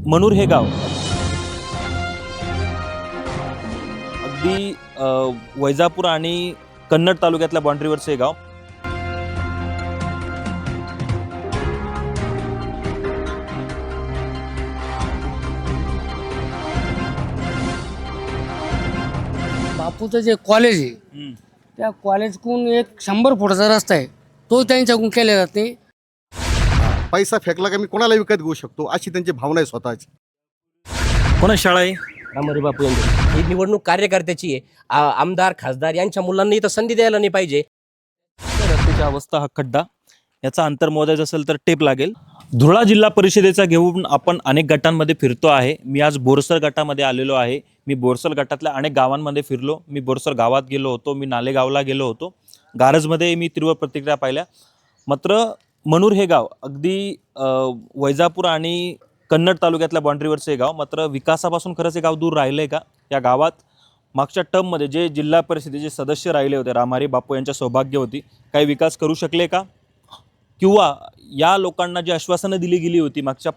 मनूर हे गाव अगदी वैजापूर आणि कन्नड तालुक्यातल्या बाउंड्रीवरचं हे गाव. बापूचं जे कॉलेज आहे त्या कॉलेजकडून एक 100 फुटाचा रस्ता आहे, तो त्यांच्याकडून केला जात नाही. पैसा फेकला का मी कोणाला विकत घेऊ शकतो अशी त्यांची भावना आहे स्वतःची. कोणा शाळा आहे? रामहरी बापू यांची ही निवडणूक कार्यकर्त्याची आहे. आमदार खासदार यांच्या मुलांना इथं संधी द्यायला नाही पाहिजे. रस्त्याची अवस्था, हा खड्डा, याचा अंतर मोजायचं असेल तर टेप लागेल. धुळा जिल्हा परिषदेचा घेऊन आपण अनेक गटांमध्ये फिरतो आहे. मी आज बोरसर गटामध्ये आलेलो आहे. मी बोरसर गटातल्या अनेक गावांमध्ये फिरलो. मी बोरसर गावात गेलो होतो, मी नालेगावला गेलो होतो, गारजमध्ये मी तीव्र प्रतिक्रिया पाहिल्या. मात्र मनूर हे गाव अगदी वैजापूर आणि कन्नड तालुक्यातल्या बाउंड्रीवरचं हे गाव. मात्र विकासापासून खरंच हे गाव दूर राहिलं आहे का? या गावात मागच्या टर्ममध्ये जे जिल्हा परिषदेचे सदस्य राहिले होते, रामहरी बापू यांच्या सौभाग्य होती, काही विकास करू शकले का? किंवा या लोकांना जी आश्वासनं दिली गेली होती मागच्या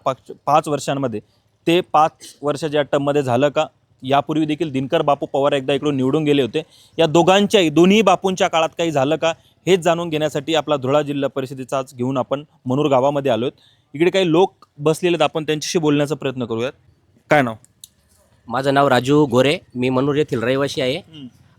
5 वर्षांमध्ये, ते 5 वर्षाच्या टर्ममध्ये झालं का? यापूर्वी देखील दिनकर बापू पवार एकदा इकडून निवडून गेले होते. या दोन्ही बापूंच्या काळात काही झालं का, हेच जाणून घेण्यासाठी आपला धुळा जिल्हा परिषदेचा आज घेऊन आपण मनूर गावामध्ये आलो आहेत. इकडे काही लोक बसलेले आहेत, आपण त्यांच्याशी बोलण्याचा प्रयत्न करूयात. काय नाव? माझं नाव राजू गोरे, मी मनूर येथील रहिवासी आहे.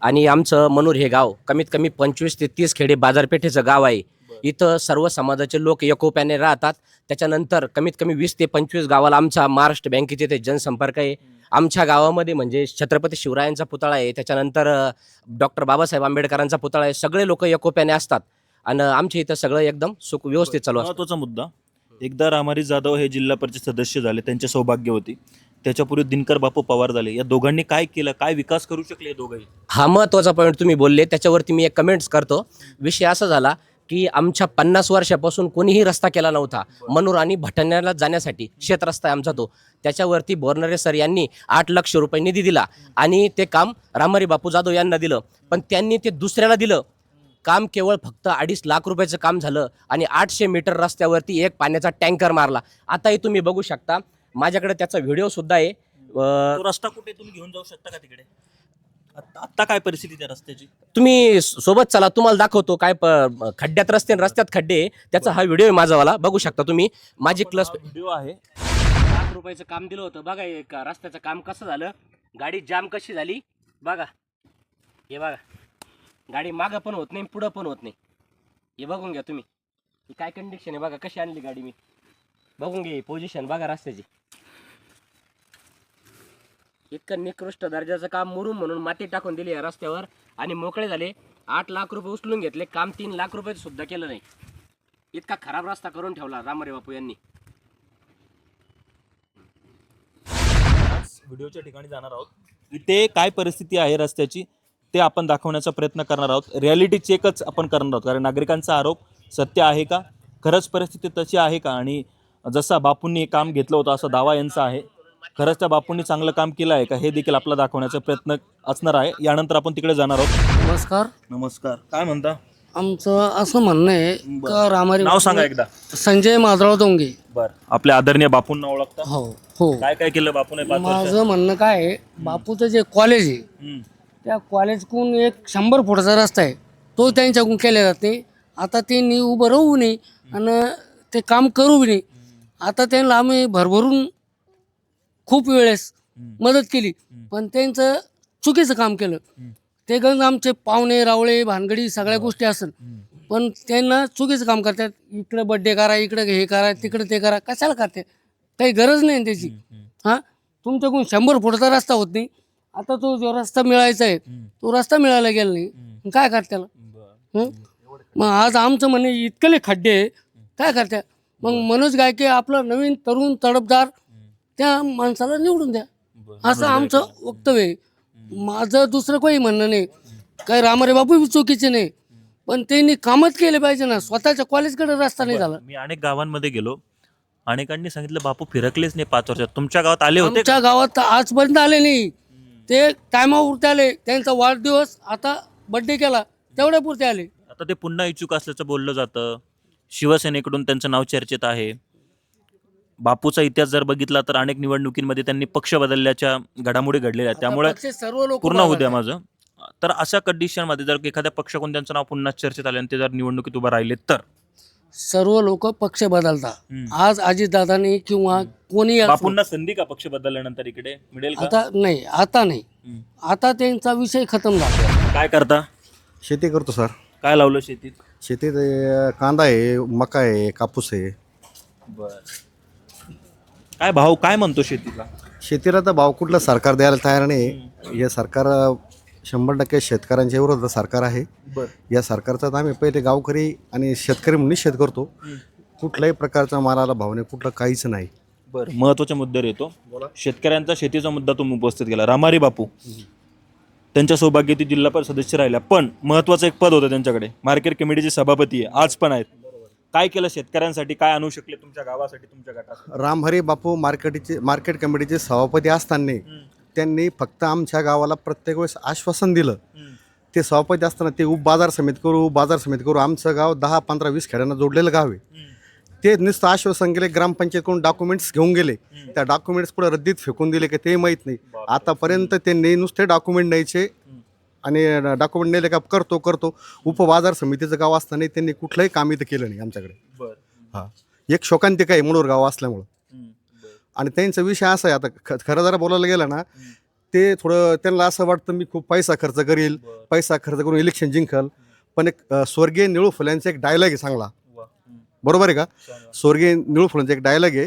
आणि आमचं मनूर हे गाव कमीत कमी 25 ते 30 खेडे बाजारपेठेचं गाव आहे. इथं सर्व समाजाचे लोक एकोप्याने राहतात. त्याच्यानंतर कमीत कमी 20 ते 25 गावाला आमचा महाराष्ट्र बँकेचे इथे जनसंपर्क आहे. आमच्या गावामध्ये म्हणजे छत्रपती शिवरायांचा पुतळा आहे, त्याच्यानंतर डॉक्टर बाबासाहेब आंबेडकरांचा पुतळा आहे. सगळे लोक एकोप्याने असतात आणि आमच्या इथं सगळं एकदम सुख व्यवस्थित चालू असतं. महत्त्वाचा मुद्दा, एकदा रामहरी जाधव हे जिल्हा परिषद सदस्य झाले, त्यांचे सौभाग्य होती. त्याच्यापूर्वी दिनकर बापू पवार झाले. या दोघांनी काय केलं, काय विकास करू शकले दोघंही? हा महत्त्वाचा पॉईंट तुम्ही बोलले, त्याच्यावरती मी एक कमेंट्स करतो. विषय असा झाला की आमच्या 50 वर्षापासून कोणीही रस्ता केला नव्हता. मनूर आणि भटाण्याला जाण्यासाठी शेत रस्ता आहे आमचा तो. त्याच्यावरती बोरनरे सर यांनी 8 लाख रुपये निधी दिला आणि ते काम रामहरी बापू जाधव यांना दिलं. पण त्यांनी ते दुसऱ्याला दिलं. काम केवळ फक्त 2.5 लाख रुपयाचं काम झालं आणि 800 मीटर रस्त्यावरती एक पाण्याचा टँकर मारला. आताही तुम्ही बघू शकता, माझ्याकडे त्याचा व्हिडिओ सुद्धा आहे. तो रस्ता कुठे, तुम्ही घेऊन जाऊ शकता का तिकडे? आत्ता काय परिस्थिती त्या रस्त्याची? तुम्ही सोबत चला, तुम्हाला दाखवतो. काय खड्ड्यात रस्ते, रस्त्यात खड्डे आहे, त्याचा हा व्हिडिओ आहे माझावाला, बघू शकता तुम्ही. माझी क्लस व्हिडिओ आहे. 1 लाख रुपयाचं काम दिलं होतं. बघा हे रस्त्याचं काम कसं झालं, गाडी जाम कशी झाली बघा. हे बघा, गाडी मागं पण होत नाही, पुढं पण होत नाही. हे बघून घ्या तुम्ही, ही काय कंडिशन आहे बघा. कशी आणली गाडी मी, बघून घे पोझिशन बघा रस्त्याची. इतकं निकृष्ट दर्जाचं काम मुरुम म्हणून माती टाकून दिली या रस्त्यावर आणि मोकळे झाले. 8 लाख रुपये उचलून घेतले, काम 3 लाख रुपये सुद्धा केलं नाही. इतका खराब रस्ता करून ठेवला रामहरी बापू यांनी. व्हिडिओच्या ठिकाणी जाणार आहोत. इथे काय परिस्थिती आहे रस्त्याची ते आपण दाखवण्याचा प्रयत्न करणार आहोत. रियालिटी चेकच आपण करणार आहोत, कारण नागरिकांचा आरोप सत्य आहे का, खरंच परिस्थिती तशी आहे का, आणि जसं बापूंनी हे काम घेतलं होतं असा दावा यांचा आहे, खरंच त्या बापूंनी चांगलं काम केलं आहे का, हे देखील आपला दाखवण्याचा प्रयत्न असणार आहे. यानंतर आपण तिकडे जाणार आहोत. नमस्कार. नमस्कार. काय म्हणता? आमचं असं म्हणणं आहे का रामहरी नाव सांगा एकदा. संजय माधवराव दोंगे. बर, आपल्या आदरणीय बापूंना ओळखता? हो हो. काय काय केलं बापूने 5 वर्षात? माझं म्हणणं काय आहे, बापूचं जे कॉलेज आहे त्या कॉलेजकडून एक 100 फुटाचा रस्ता आहे, तो त्यांच्याकडून केला जात नाही. आता त्यांनी उभं राहू नये आणि ते काम करू नये. आता त्यांना आम्ही भरभरून खूप वेळेस मदत केली, पण त्यांचं चुकीचं काम केलं. ते गंज आमचे पाहुणे रावळे भानगडी सगळ्या गोष्टी असेल, पण त्यांना चुकीचं काम करतात. इकडे बड्डे करा, इकडे हे करा, तिकडे ते करा. कशाला करते? काही गरज नाही त्याची. हां, तुमच्याकडून 100 फुटाचा रस्ता होत नाही. आता तो जो रस्ता मिळायचा आहे तो रस्ता मिळायला गेला नाही, काय करते त्याला? मग आज आमचं म्हणे इतकले खड्डे काय करते? मग मनोज गायके आपलं नवीन तरुण तडफदार त्या माणसाला निवडून द्या, असं आमचं वक्तव्य आहे. माझं दुसरं काही म्हणणं नाही. काही रामहरी बापू चुकीचे नाही, पण त्यांनी कामच केले पाहिजे ना. स्वतःच्या कॉलेजकडे रस्ता नाही झाला. मी अनेक गावांमध्ये गेलो, अनेकांनी सांगितलं बापू फिरकलेच नाही 5 वर्षात. तुमच्या गावात आले होते? आमच्या गावात आजपर्यंत आले नाही. ते टायमावरती आले, त्यांचा वाढदिवस आता बड्डे केला तेवढ्या पुरते आले. आता ते पुन्हा इच्छुक असल्याचं बोललं जातं, शिवसेनेकडून त्यांचं नाव चर्चेत आहे. बापूचा इतिहास जर बघितला तर अनेक निवडणुकींमध्ये त्यांनी पक्ष बदलल्याच्या घडामोडी घडलेल्या आहेत. त्यामुळे पक्ष सर्व लोक पूर्ण होऊ द्या माझं. तर अशा कंडिशनमध्ये जर एखाद्या पक्ष कोणत्यांचं नाव पुन्हा चर्चेत आलं आणि ते जर निवडणुकीत उभं राहिले तर सर्व लोक पक्ष बदलतात. आज अजितदादांनी किंवा कोणी असो, बापूंना संधी का पक्ष बदलल्यानंतर इकडे मिळेल का? आता नाही आता त्यांचा विषय खतम झाला. काय करता? शेती करतो सर. काय लावलं शेतीत? शेतीत कांदा आहे, मका आहे, कापूस आहे. बर. काय भाव काय म्हणतो शेतीला? शेतीला तर भाव कुठलं सरकार द्यायला तयार नाही. हे सरकार 100% शेतकऱ्यांच्या विरोधात सरकार आहे. या सरकारचा तर आम्ही पहिले गावकरी आणि शेतकरी म्हणून निषेध करतो. कुठल्याही प्रकारचा मालाला भाव नाही, कुठलं काहीच नाही. बरं, महत्त्वाच्या मुद्द्यावर येतो. शेतकऱ्यांचा शेतीचा मुद्दा तुम्ही उपस्थित केला. रामारी बापू त्यांच्या सौभाग्यवती जिल्हा परिषद सदस्य राहिल्या, पण महत्त्वाचं एक पद होतं त्यांच्याकडे, मार्केट कमिटीचे सभापती आहे, आज पण आहेत. काय केलं शेतकऱ्यांसाठी? काय आणू शकले तुमच्या गावासाठी, तुमच्या गटासाठी? रामहरी बापू मार्केट कमिटीचे सभापती असताना त्यांनी फक्त आमच्या गावाला प्रत्येक वेळेस आश्वासन दिलं. ते सभापती असताना ते बाजार समिती करू आमचं गाव 10, 15, 20 खेड्यांना जोडलेलं गाव आहे. ते नुसतं आश्वासन गेले, ग्रामपंचायतकडून डॉक्युमेंट्स घेऊन गेले. त्या डॉक्युमेंट्स पुढे रद्दीत फेकून दिले की ते माहीत नाही. आतापर्यंत त्यांनी नुसते डॉक्युमेंट न्यायचे आणि डॉक्युमेंट नेले का करतो. उपबाजार समितीचं गाव असताना त्यांनी कुठलंही काम इथं केलं नाही आमच्याकडे. हां, एक शोकांतिक आहे मनोर गाव असल्यामुळं. आणि त्यांचा विषय असा आहे, आता खरं जरा बोलायला गेलं ना, ते थोडं त्यांना असं वाटतं मी खूप पैसा खर्च करून इलेक्शन जिंकल. पण एक स्वर्गीय निळू फुल्यांचा एक डायलॉग आहे चांगला, बरोबर आहे का? स्वर्गीय निळू फुल्यांचा एक डायलॉग आहे,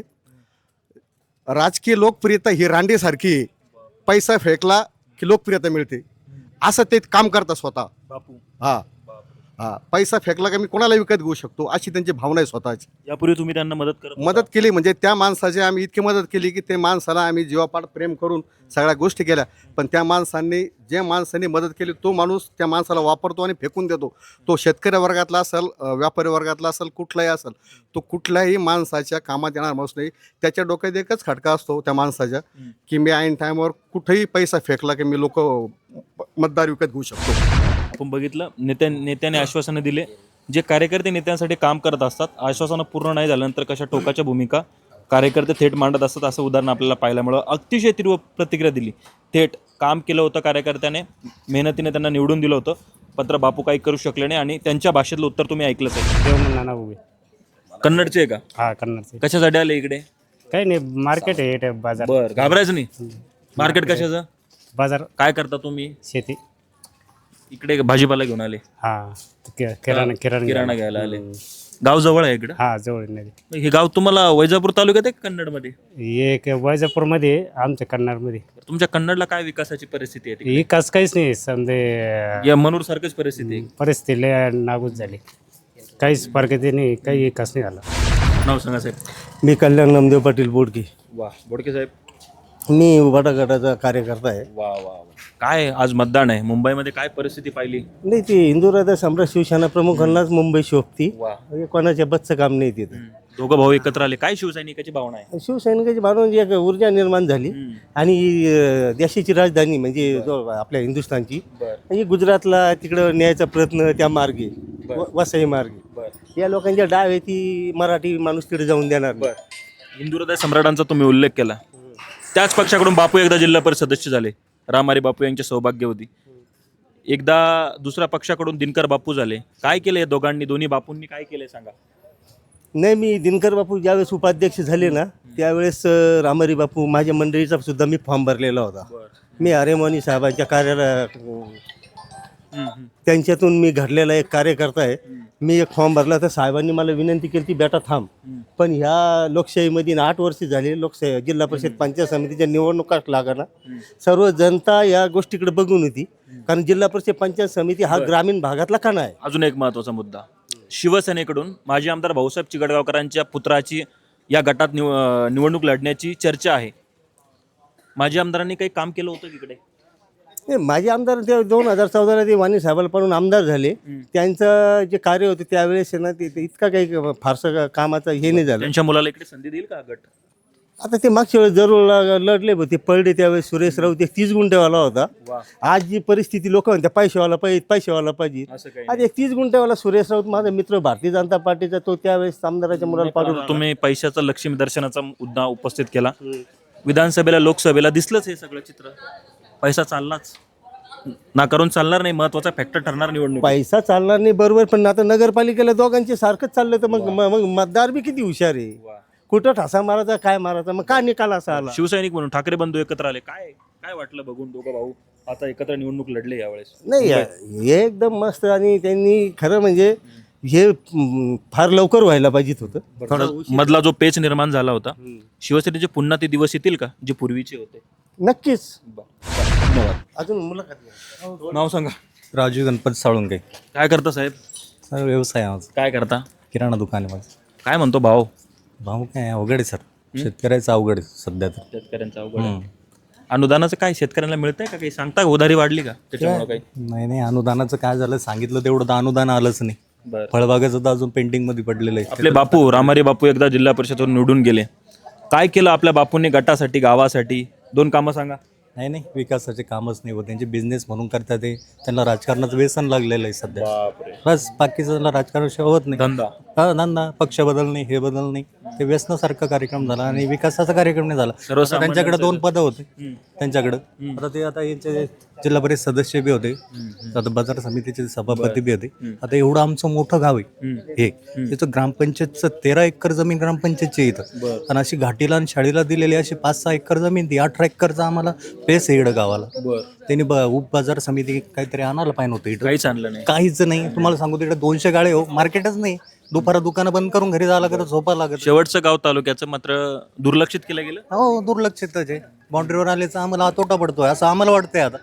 राजकीय लोकप्रियता ही रांडेसारखी आहे, पैसा फेकला की लोकप्रियता मिळते. असं ते काम करतात स्वतः बापू. हां, पैसा फेकला का मी कोणाला विकत घेऊ शकतो, अशी त्यांची भावना आहे स्वतःची. यापूर्वी तुम्ही त्यांना मदत केली म्हणजे त्या माणसाची आम्ही इतकी मदत केली की ते माणसाला आम्ही जीवापाड प्रेम करून सगळ्या गोष्टी केल्या. पण त्या माणसांनी मदत केली तो माणूस त्या माणसाला वापरतो आणि फेकून देतो. तो शेतकरी वर्गातला असेल, व्यापारी वर्गातला असेल, कुठलाही असेल, तो कुठल्याही माणसाच्या कामात येणार माणूस नाही. त्याच्या डोक्यात एकच खटका असतो त्या माणसाच्या की मी ऐन टाईमवर कुठेही पैसा फेकला की मी लोक मतदार विकत घेऊ शकतो. आपण बघितलं, नेत्याने आश्वासनं दिले. जे कार्यकर्ते नेत्यांसाठी काम करत असतात, आश्वासनं पूर्ण नाही झाल्यानंतर कशा टोकाच्या भूमिका कार्यकर्ते थेट मांडत असतात, असं उदाहरण आपल्याला पाहायला मिळालं. अतिशय तीव्र प्रतिक्रिया दिली. थेट काम केलं होतं कार्यकर्त्याने, मेहनतीने त्यांना निवडून दिलं होतं. पत्र बापू काही करू शकले नाही आणि त्यांच्या भाषेतलं उत्तर तुम्ही ऐकलंच आहे. कन्नडचे आहे का? हा, कन्नडचे. कशासाठी आले इकडे? काही नाही, मार्केट आहे, बाजार. बरं, घाबरायचं नाही. मार्केट कशाचं? बाजार. काय करता तुम्ही? शेती. इकडे भाजीपाला घेऊन आले? हा, किराणा घ्यायला आले. गाव जवळ आहे इकडे? हा, जवळ नदी. हे गाव तुम्हाला वैजापूर तालुक्यात आहे कन्नडमध्ये? एक वैजापूरमध्ये, आमच्या कन्नडमध्ये. तुमच्या कन्नडला काय विकासाची परिस्थिती आहे? विकास काहीच नाही, समजे या मनोर सारखीच परिस्थिती आहे. परिस्थिती लय नागूच झाली, काहीच प्रगती नाही, काही विकास नाही झाला. नाव सांगा साहेब. मी कल्याण नामदेव पाटील बोडके. वा, बोडके साहेब. मी उभाटा गटाचा कार्यकर्ता आहे. वा वा वा. काय आज मतदान आहे मुंबईमध्ये, काय परिस्थिती पाहिली? नाही, ती हिंदुराजा सम्राट शिवसेना प्रमुखांनाच मुंबई शोभती. वा. कोणाच्या बच्चं काम नाही तिथं. दोघं भाऊ एकत्र आले. काय शिवसैनिकाची भावना आहे? शिवसैनिकाची भावना म्हणजे एक ऊर्जा निर्माण झाली. आणि देशाची राजधानी म्हणजे जो आपल्या हिंदुस्थानची, ही गुजरातला तिकडं न्यायचा प्रयत्न त्या मार्गे, वसई मार्गे, या लोकांच्या डाव आहे ती मराठी माणूस तिकडे जाऊन देणार नाही. हिंदुहृदय सम्राटांचा तुम्ही उल्लेख केला. त्याच पक्षाकडून बापू एकदा जिल्हा परिषद सदस्य झाले. रामारी बापू यांचे सौभाग्य होती. एकदा दुसऱ्या पक्षाकडून दिनकर बापू झाले. काय केलं या दोन्ही बापूंनी काय केलंय सांगा? नाही, मी दिनकर बापू ज्यावेळेस उपाध्यक्ष झाले ना, त्यावेळेस रामारी बापू माझ्या मंडळीचा सुद्धा मी फॉर्म भरलेला होता. मी आरेमानी साहेबांच्या कार्यालय त्यांच्यातून मी घडलेला एक कार्यकर्ता आहे. मी एक फॉर्म भरला तर साहेबांनी मला विनंती केली ती बेटा थांब. पण ह्या लोकशाहीमध्ये 8 वर्ष झाले, लोकशाही जिल्हा परिषद पंचायत समितीच्या निवडणुकाच लागना. सर्व जनता या गोष्टीकडे बघून होती, कारण जिल्हा परिषद पंचायत समिती हा ग्रामीण भागातला कणा आहे. अजून एक महत्त्वाचा मुद्दा, शिवसेनेकडून माजी आमदार भाऊसाहेब चिगडगावकरांच्या पुत्राची या गटात निवडणूक लढण्याची चर्चा आहे. माजी आमदारांनी काही काम केलं होतं तिकडे? माझे आमदार ते 2014ला ते वाणी साहेबाला पाहून आमदार झाले. त्यांचं जे कार्य होते त्यावेळेस ना, ते इतका काही फारसं कामाचं हे नाही झालं. त्यांच्या मुलाला इकडे संधी देईल का गट? आता ते मागच्या वेळेस जरूर लढले बघ, ते पडले त्यावेळेस सुरेश राऊत एक 30 गुंठेवाला होता. आज जी परिस्थिती लोक म्हणतात पैशावाला पाहिजे असं काही आज एक 30 गुंठेवाला सुरेश राऊत माझा मित्र भारतीय जनता पार्टीचा, तो त्यावेळेस आमदाराच्या मुलाला पाडून तुम्ही पैशाचा लक्ष्मी दर्शनाचा मुद्दा उपस्थित केला. विधानसभेला लोकसभेला दिसलंच हे सगळं चित्र. पैसा चाललाच ना, करून चालणार नाही. महत्वाचा फॅक्टर ठरणार निवडणूक. पैसा चालणार नाही बरोबर, पण आता नगरपालिकेला दोघांचे सारखंच चाललं तर मग मतदार बी किती हुशार आहे. कुठं ठसा मारायचा काय मारायचा, मग का निकाल असा आला. शिवसैनिक म्हणून ठाकरे बंधू एकत्र आले. काय काय वाटलं बघून दोघं भाऊ आता एकत्र निवडणूक लढले यावेळेस? नाही हे एकदम मस्त, आणि त्यांनी खरं म्हणजे हे फार लवकर व्हायला पाहिजे होतं. मधला जो पेच निर्माण झाला होता, शिवसेनेचे पुन्हा ते दिवस येतील का जे पूर्वीचे होते? नक्कीच. धन्यवाद. अजून मुलाखत नाव सांगा. राजू गणपत साळुंके. काय करता साहेब? सर व्यवसाय आहे माझा, काय करता? किराणा दुकान आहे माझं. काय म्हणतो भाव? भाऊ काय अवघड आहे सर, शेतकऱ्याचं अवघड आहे सध्या तर. शेतकऱ्यांचा अवघड आहे. अनुदानाचं काय शेतकऱ्यांना मिळतंय का? काही सांगता का? उधारी वाढली का त्याच्यामुळे? काही नाही नाही, अनुदानाचं काय झालं सांगितलं तेवढं तर अनुदान आलंच नाही. बरं. फळबागाचं तर अजून पेंटिंगमध्ये पडलेलं आहे. आपले बापू रामारी बापू एकदा जिल्हा परिषदेवर निवडून गेले. काय केलं आपल्या बापूंनी गटासाठी, गावासाठी? 2 कामं सांगा. नाही नाही, विकासाचे कामच नाही होत. त्यांचे बिझनेस म्हणून करतात ते, त्यांना राजकारणाचं व्यसन लागलेलं आहे सध्या. बस बाकीचं त्यांना राजकारणाशिवाय होत नाही. धंदा धंदा, पक्ष बदल नाही, हे बदल नाही. ते व्यसनासारखा कार्यक्रम झाला आणि विकासाचा कार्यक्रम नाही झाला. आता त्यांच्याकडे 2 पदं होते त्यांच्याकडं. आता ते आता यांचे जिल्हा परिषद सदस्य बी होते, आता बाजार समितीचे सभापती बी होते. आता एवढं आमचं मोठं गाव आहे हे, त्याचं ग्रामपंचायतचं 13 एकर जमीन ग्रामपंचायतची इथं. आणि अशी घाटीला आणि शाळेला दिलेली अशी 5-6 एकर जमीन, ती 18 एकरचा आम्हाला पेस आहे इकडं गावाला. त्यांनी उपबाजार समिती काहीतरी आणायला पाहिजे होतं इथं. काहीच आणलं नाही. काहीच नाही. तुम्हाला सांगू तिकडे 200 गाळे हो, मार्केटच नाही. दुपारा दुकानं बंद करून घरी जायला लागत, झोपा लागत. शेवटचं गाव तालुक्याचं मात्र दुर्लक्षित केलं गेलं. हो, दुर्लक्षितच आहे. बाउंड्रीवर आल्याचं आम्हाला तोटा पडतोय असं आम्हाला वाटतंय. आता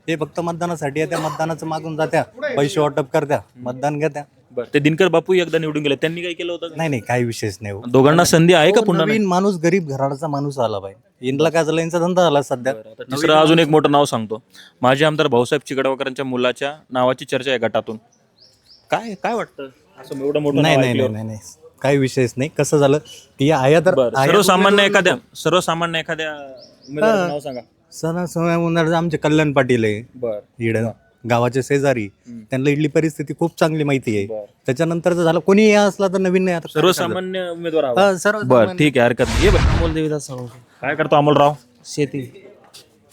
हे फक्त मतदानासाठी आहे, त्या मतदानाचं मागून जात्या, पैसे वाटप करत्या, मतदान घेत्या. बरं, ते दिनकर बापू एकदा निवडून गेले, त्यांनी काय केलं होतं? नाही नाही, काही विशेष नाही हो. दोघांना संधी आहे का पुन्हा? नवीन माणूस, गरीब घराण्याचा माणूस आला पाहिजे. इंदला काय झालं, यांचा धंदा आला सध्या. तिसरं अजून एक मोठं नाव सांगतो. माजी आमदार भाऊसाहेब चिकडवाकरांच्या मुलाच्या नावाची चर्चा आहे गटातून. काय काय वाटतं असं एवढं मोठं नाही नाव नाही ऐकल्यावर? नाही नाही, काही विशेष नाही. कसं झालं की आया तर बरं, सर्वसामान्य एखाद्या उमेदवाराचं नाव सांगा. सणासुनार आमचे कल्याण पाटील आहे बरं. इकडं गावाचे शेजारी, त्यांना इडली परिस्थिती खूप चांगली माहिती आहे. त्याच्यानंतर जर झालं कोणी असला तर नवीन नाही. आता सर्वसामान्य उमेदवार हवा. सर्व बरं, ठीक आहे, हरकत नाही. ये बरं. अमोल देवीदास सांगू. काय करतो अमोलराव? शेती.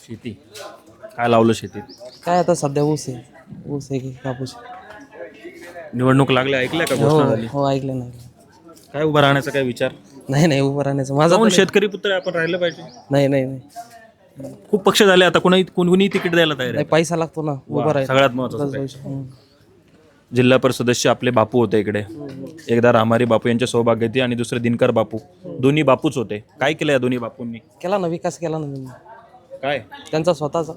शेती. काय लावलं शेतीत? काय आता सध्या ऊस आहे, ऊस आहे की कापूस. निवडणूक लागल्या, ऐकल्या का? घोषणा झाली. हो, ऐकलं नाही. काय उभा राहण्याचा काय विचार? नाही उभं राहण्याचं माझा जाऊन शेतकरी पुत्र आहे, आपण राहिलं पाहिजे. नाही खूप पक्ष झाले आता, कोणी तिकीट द्यायला तयार आहे. पैसा लागतो ना उभं राहायला. सगळ्यात महत्वाचं जिल्हा परिषद सदस्य आपले बापू होते इकडे. एकदा रामारी बापू यांच्या सौभाग्यवती आणि दुसरे दिनकर बापू, दोन्ही बापूच होते. काय केलं या दोन्ही बापूंनी? केला ना, विकास केला ना त्यांनी. काय त्यांचा स्वतःचा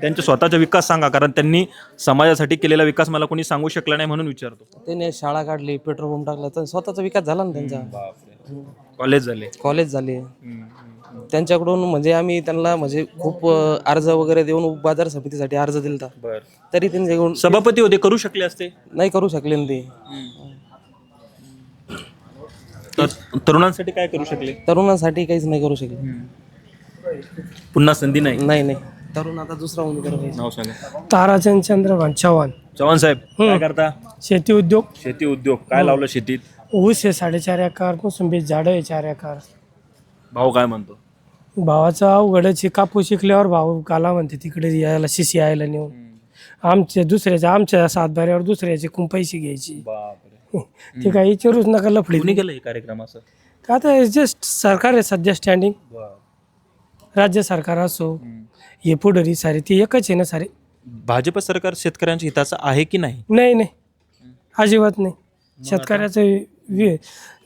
त्यांचा स्वतःचा विकास सांगा, कारण त्यांनी समाजासाठी केलेला विकास मला कोणी सांगू शकला नाही म्हणून विचारतो. त्याने शाळा काढली, पेट्रोल पंप टाकला, तर स्वतःचा विकास झाला ना त्यांचा. कॉलेज झाले, कॉलेज झाले त्यांच्याकडून. म्हणजे आम्ही त्यांना म्हणजे खूप अर्ज वगैरे देऊन बाजार समितीसाठी अर्ज दिलता, तरी त्यांच्याकडून सभापती होते, करू शकले असते. नाही करू शकले ना ते. तरुणांसाठी काय करू शकले? तरुणांसाठी काहीच नाही करू शकले. पुन्हा संधी नाही. नाही तरुण आता दुसरा उमेदवार पाहिजे. नाव सांगा. ताराचंद चंद्रकांत चव्हाण साहेब काय करता? शेती उद्योग. शेती उद्योग. काय लावलं शेतीत? ऊस आहे 4.5 एकर, मोसंबी झाडं आहे 4 एकर. भाऊ काय म्हणतो? भावाचा अवघडच कापूस शिकल्यावर भाऊ काला म्हणते तिकडे यायला शिशी यायला नेऊन. आमच्या सातबाऱ्यावर दुसऱ्याचे खूप पैसे घ्यायची. ते काही विचारूच नका लफडी. कुणी केलं हे कार्यक्रम असं? का आता जस्ट सरकार आहे सध्या स्टँडिंग. राज्य सरकार असो हे पुढारी सारे ती एकच आहे ना सारे. भाजप सरकार शेतकऱ्यांच्या हिताचं आहे की नाही? नाही अजिबात नाही. शेतकऱ्याचं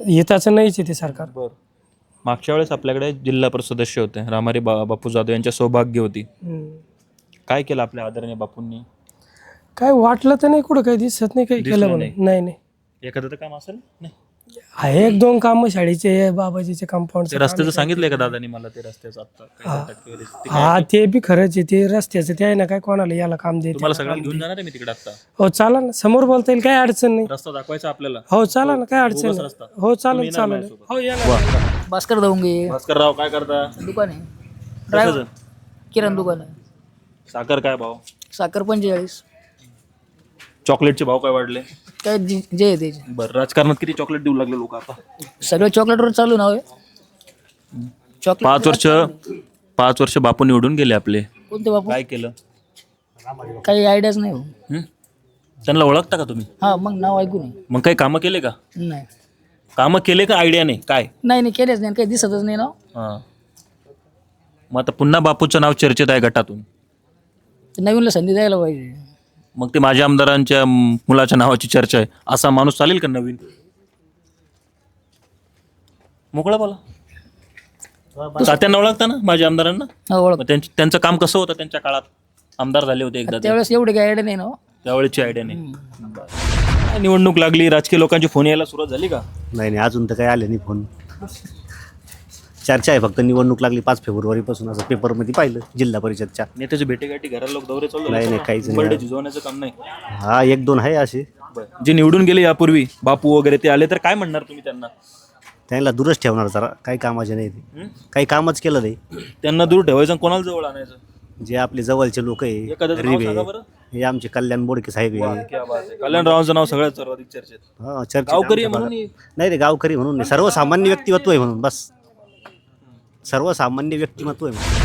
हिताचं नाहीच आहे ते सरकार. मागच्या वेळेस आपल्याकडे जिल्हा परिषद सदस्य होते रामारी बापू जाधव यांच्या सौभाग्य होती. काय केलं आपल्या आदरणीय बापूंनी? काय वाटलं तर नाही, कुठं काही दिसत नाही काही केलं म्हणून. नाही एखादं तर काम असेल. नाही आहे 1-2 काम शाळेचे, बाबाजीचे कंपाऊंड. ते रस्त्याचं सांगितलंय का दादानी मला? ते रस्त्याचं हा ते बी खरंच आहे. ते रस्त्याचं ते आहे ना, काय कोणाला याला काम देते. तुम्हाला सगळं घेऊन जाणार आहे मी तिकडे आता. हो चाला ना, समोर बोलता येईल, काय अडचण नाही. रस्ता दाखवायचा आपल्याला. हो चाला ना, काय अडचण नाही. हो चालेल. हो या ना. भास्कर दवंगे. भास्करराव काय करता? दुकान आहे. कशाचं? ड्रायव्हर किराणा दुकान आहे. साखर काय भाव? साखर 45. चॉकलेटचे भाव काय वाढले? काय जे आहे त्याचे बरं, राजकारणात किती चॉकलेट देऊ लागले लोक आता? सगळं चॉकलेटवर चालू नाव आहे. चॉकलेट 5 वर्ष बापू निवडून गेले आपले. कोणते बापू? काय केलं? काही आयडियाच नाही हो. हं? त्यांना ओळखता का तुम्ही? हा मग नाव ऐकू नये. मग काही कामं केले का? नाही कामं केले का आयडिया नाही काय? नाही केलेच नाही, काही दिसतच नाही नाव. हां, मग आता पुन्हा बापूचं नाव चर्चेत आहे गटातून. तर नवीनला संधी द्यायला पाहिजे. मग ते माझ्या आमदारांच्या मुलाच्या नावाची चर्चा आहे, असा माणूस चालेल का नवीन? मोकळा बोला. तात्यांना ओळखता ना माझ्या आमदारांना? हा ओळख. मग त्यांचं काम कसं होतं त्यांच्या काळात? आमदार झाले होते एकदा ते. त्यावेळेस एवढे काही आयडिया नाही ना हो. त्यावेळेची आयडिया नाही. काय निवडणूक लागली, राजकीय लोकांची फोन यायला सुरुवात झाली का? नाही अजून तर काही आले नाही फोन. चर्चा आहे फक्त, निवडणूक लागली 5 फेब्रुवारीपासून असं पेपरमध्ये पाहिलं जिल्हा परिषदच्या. नेत्याची भेटेगाठी घराला लोक दौरे चालू नाही, काहीच नाही. बर्डे झिजवण्याचं काम नाही. हा 1-2 आहे असे. जे निवडून गेले यापूर्वी बापू वगैरे, ते आले तर काय म्हणणार तुम्ही त्यांना? त्यांना दूरच ठेवणार जरा, काही कामाचे नाही ते. काही कामच केलं नाही. त्यांना दूर ठेवायचं आणि कोणाला जवळ आणायचं? जे आपले जवळचे लोक आहे, एखादं नाव सांगा बरं. हे आमचे कल्याण बोडके साहेब आहे. क्या बात आहे. कल्याणरावांचं नाव सगळ्यात सर्वाधिक चर्चेत. हा, चर्चेत गावकरी आमच्या म्हणून भागात. नाही रे, गावकरी म्हणून नाही, सर्वसामान्य व्यक्तिमत्व आहे म्हणून बस. सर्वसामान्य व्यक्तिमत्व आहे म्हणून.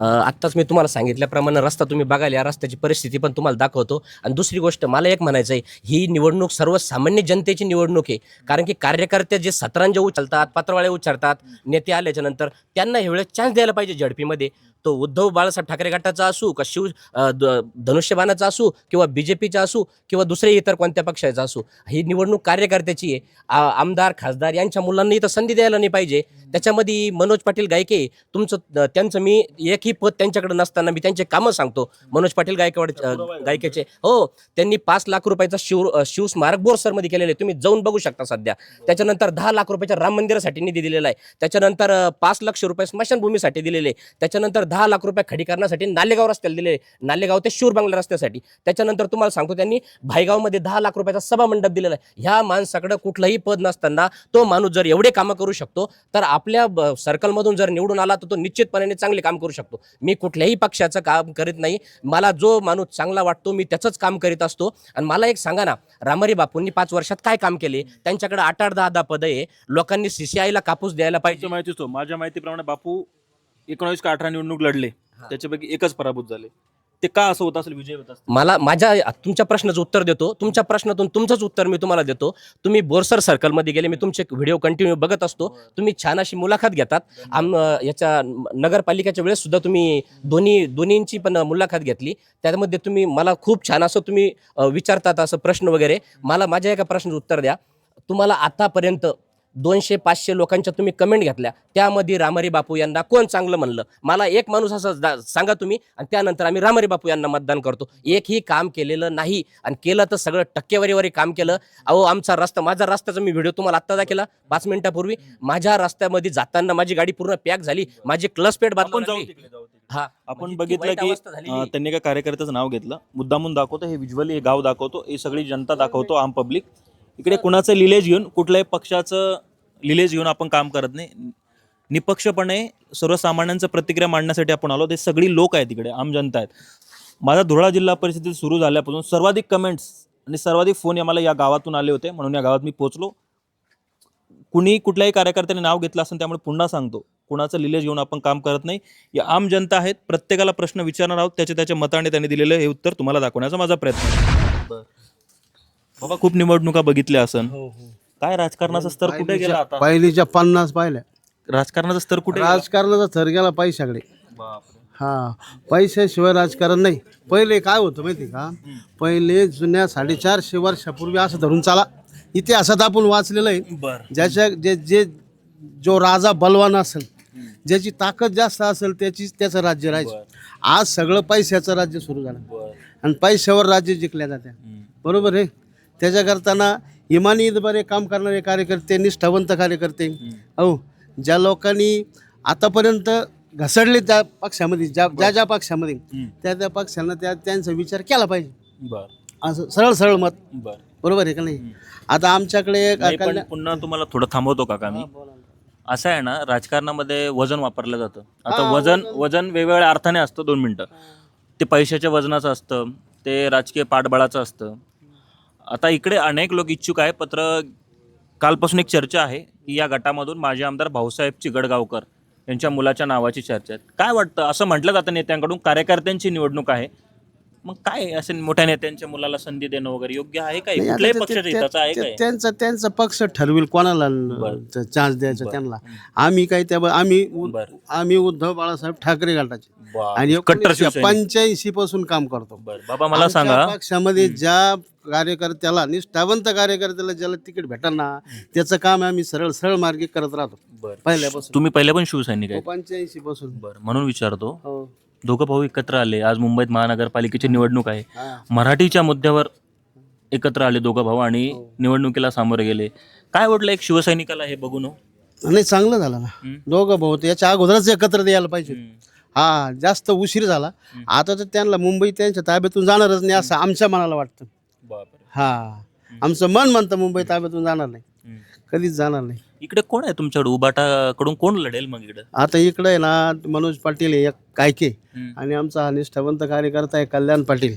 आत्ताच मी तुम्हाला सांगितल्याप्रमाणे रस्ता तुम्ही बघायला, या रस्त्याची परिस्थिती पण तुम्हाला दाखवतो. आणि दुसरी गोष्ट मला एक म्हणायचं आहे, ही निवडणूक सर्वसामान्य जनतेची निवडणूक आहे. कारण की कार्यकर्ते जे सतरंज उचलतात, पत्रवाळे उच्चारतात, नेते आल्याच्या नंतर त्यांना हे वेळेस चान्स द्यायला पाहिजे. झडपीमध्ये तो उद्धव बाळासाहेब ठाकरे गटाचा असू का धनुष्यबाणाचा असू किंवा BJPचा असू किंवा दुसरे इतर कोणत्या पक्षाचा असू, ही निवडणूक कार्यकर्त्याची आहे. आमदार खासदार यांच्या मुलांना इथं संधी द्यायला नाही पाहिजे. त्याच्यामध्ये मनोज पाटील गायके त्यांचं मी एकही पद त्यांच्याकडे नसताना मी त्यांचे कामं सांगतो. मनोज पाटील गायकेचे हो, त्यांनी 5 लाख रुपयाचा शिवस्मारक बोरसरमध्ये केलेले, तुम्ही जाऊन बघू शकता सध्या. त्याच्यानंतर 10 लाख रुपयाच्या राम मंदिरासाठी निधी दिलेला आहे. त्याच्यानंतर 5 लाख रुपये स्मशानभूमीसाठी दिलेले. त्याच्यानंतर 10 लाख रुपये खडीकरणासाठी नालेगाव रस्त्याला दिले, नालेगाव ते शूर बांगला रस्त्यासाठी. त्याच्यानंतर तुम्हाला सांगतो, त्यांनी भाईगावमध्ये 10 लाख रुपयाचा सभा मंडप दिलेला आहे. ह्या माणसाकडे कुठलंही पद नसताना तो माणूस जर एवढे कामं करू शकतो, तर आपल्या सर्कलमधून जर निवडून आला तर तो निश्चितपणे चांगले काम करू शकतो. मी कुठल्याही पक्षाचं काम करीत नाही. मला जो माणूस चांगला वाटतो मी त्याचंच काम करीत असतो. आणि मला एक सांगा ना, रामारी बापूंनी 5 वर्षात काय काम केले? त्यांच्याकडे 8-8, 10-10 पदं आहे. लोकांनी CCI ला कापूस द्यायला पाहिजे. माहितीच तो, माझ्या माहितीप्रमाणे बापू 19 का 18 निवडणूक लढले, त्याच्यापैकी एकच पराभूत झाले. ते का असं होत असेल? विजय होत असेल. तुमच्या प्रश्नाचं उत्तर देतो. तुमच्या प्रश्नातून तुमचंच उत्तर मी तुम्हाला देतो. तुम्ही बोरसर सर्कलमध्ये गेले, मी तुमचे व्हिडिओ कंटिन्यू बघत असतो. तुम्ही छान अशी मुलाखत घेतात. याच्या नगरपालिकेच्या वेळेस सुद्धा तुम्ही दोन्हींची पण मुलाखत घेतली. त्यामध्ये तुम्ही मला खूप छान असं तुम्ही विचारतात असं प्रश्न वगैरे. मला माझ्या एका प्रश्नाचं उत्तर द्या. तुम्हाला आतापर्यंत 200-500 लोकांच्या तुम्ही कमेंट घेतल्या, त्यामध्ये रामारी बापू यांना कोण चांगलं म्हणलं? मला एक माणूस असं सांगा तुम्ही, आणि त्यानंतर आम्ही रामारी बापू यांना मतदान करतो. एकही काम केलेलं नाही, आणि केलं तर सगळं टक्केवारीवर काम केलं. अहो, आमचा रस्ता, माझा रस्त्याचा मी व्हिडिओ तुम्हाला आत्ता दाखवला 5 मिनिटापूर्वी. माझ्या रस्त्यामध्ये जाताना माझी गाडी पूर्ण पॅक झाली, माझी क्लच प्लेट बदलली. हा, आपण बघितलं की त्यांनी एका कार्यकर्त्याचं नाव घेतलं, मुद्दामून दाखवतो, हे व्हिज्युअली हे गाव दाखवतो, हे सगळी जनता दाखवतो, आम पब्लिक. इकडे कुणाचं लिलेज घेऊन, कुठल्याही पक्षाचं लिलेज घेऊन आपण काम करत नाही. निपक्षपणे सर्वसामान्यांचं प्रतिक्रिया मांडण्यासाठी आपण आलो. ते सगळी लोक आहेत, इकडे आम जनता आहेत. माझा धुळा जिल्हा परिषदेत सुरू झाल्यापासून सर्वाधिक कमेंट्स आणि सर्वाधिक फोन मला या गावातून आले होते, म्हणून या गावात मी पोहोचलो. कुणी कुठल्याही कार्यकर्त्याने नाव घेतलं असेल, त्यामुळे पुन्हा सांगतो, कुणाचं लिलेज घेऊन आपण काम करत नाही. या आम जनता आहेत, प्रत्येकाला प्रश्न विचारणार आहोत, त्याच्या मताने त्यांनी दिलेलं हे उत्तर तुम्हाला दाखवण्याचा माझा प्रयत्न आहे. बाबा, खूप निवडणुका बघितल्या असन, काय राजकारणाचा स्तर कुठे गेला आता? पहिलीच्या 50 पाहिल्या. राजकारणाचा स्तर कुठे? राजकारणाचा थर गेला पैशाकडे. हा, पैशाशिवाय राजकारण नाही. पहिले काय होतं माहिती का? पहिले जुन्या 450 वर्षापूर्वी असं धरून चाला, इतिहासात आपण वाचलेलं आहे. जो राजा बलवान असेल, ज्याची ताकद जास्त असेल, त्याचं राज्य राहायचं. आज सगळं पैशाचं राज्य सुरू झालं, आणि पैशावर राज्य जिंकल्या जाते. बरोबर आहे. त्याच्या करताना इमानी बरे काम करणारे कार्यकर्ते, निष्ठावंत कार्यकर्ते, अहो, ज्या लोकांनी आतापर्यंत घसडले त्या पक्षामध्ये, ज्या पक्षामध्ये, त्या पक्षांना त्यांचा विचार केला पाहिजे. असं सरळ मत. बरोबर आहे का नाही? आता आमच्याकडे पुन्हा तुम्हाला थोडं थांबवतो का मी? असं आहे ना, राजकारणामध्ये वजन वापरलं जातं. आता वजन वेगवेगळ्या अर्थाने असतं. 2 मिनटं. ते पैशाच्या वजनाचं असतं, ते राजकीय पाठबळाचं असतं. आता इकडे अनेक लोक इच्छुक आहे. कालपासून एक चर्चा आहे की या गटामधून माजी आमदार भाऊसाहेब चिगडगावकर यांच्या मुलाच्या नावाची चर्चा आहे. काय वाटतं? असं म्हटलं जातं नेत्यांकडून, कार्यकर्त्यांची निवडणूक आहे, मग काय असे मोठ्या नेत्यांच्या मुलाला संधी देणं वगैरे योग्य आहे काय? नाही, कुठल्याही आता पक्षाच्या हिताचं आहे काय? त्यांचा पक्ष ठरवेल कोणाला चान्स द्यायचा त्यांना. आम्ही काय त्या आम्ही उद्धव बाळासाहेब ठाकरे गटाचे आणि कट्टर शिवसैनिक. 85 पासून काम करतो. बाबा मला सांगा, आमच्या पक्षामध्ये ज्या कार्यकर्त्याला निष्ठावंत कार्यकर्त्याला ज्याला तिकीट भेटणार त्याचं काम आम्ही सरळ मार्गी करत राहतो पहिल्यापासून. तुम्ही पहिल्या पण शिवसैनिक आहे? 85 पासून. बरं, म्हणून विचारतो. हो. दोघं भाऊ एकत्र आले. आज मुंबईत महानगरपालिकेची निवडणूक आहे. मराठीच्या मुद्द्यावर एकत्र आले दोघं भाऊ आणि निवडणुकीला सामोरे गेले. काय वाटलं एक शिवसैनिकाला हे बघून? नाही, चांगलं झालं ना. दोघं भाऊ तर याच्या अगोदरच एकत्र द्यायला पाहिजे. हा, जास्त उशीर झाला. आता तर त्यांना मुंबई त्यांच्या ताब्यातून जाणारच नाही असं आमच्या मनाला वाटतं. हा, आमचं मन म्हणतं मुंबई ताब्यातून जाणार नाही, कधीच जाणार नाही. इकडे कोण आहे तुमच्याकडे? उबाटाकडून कोण लढेल मग इकडे? आता इकडे आहे ना, मनोज पाटील आहे एक कायके आणि आमचा हा निष्ठावंत कार्यकर्ता आहे कल्याण पाटील.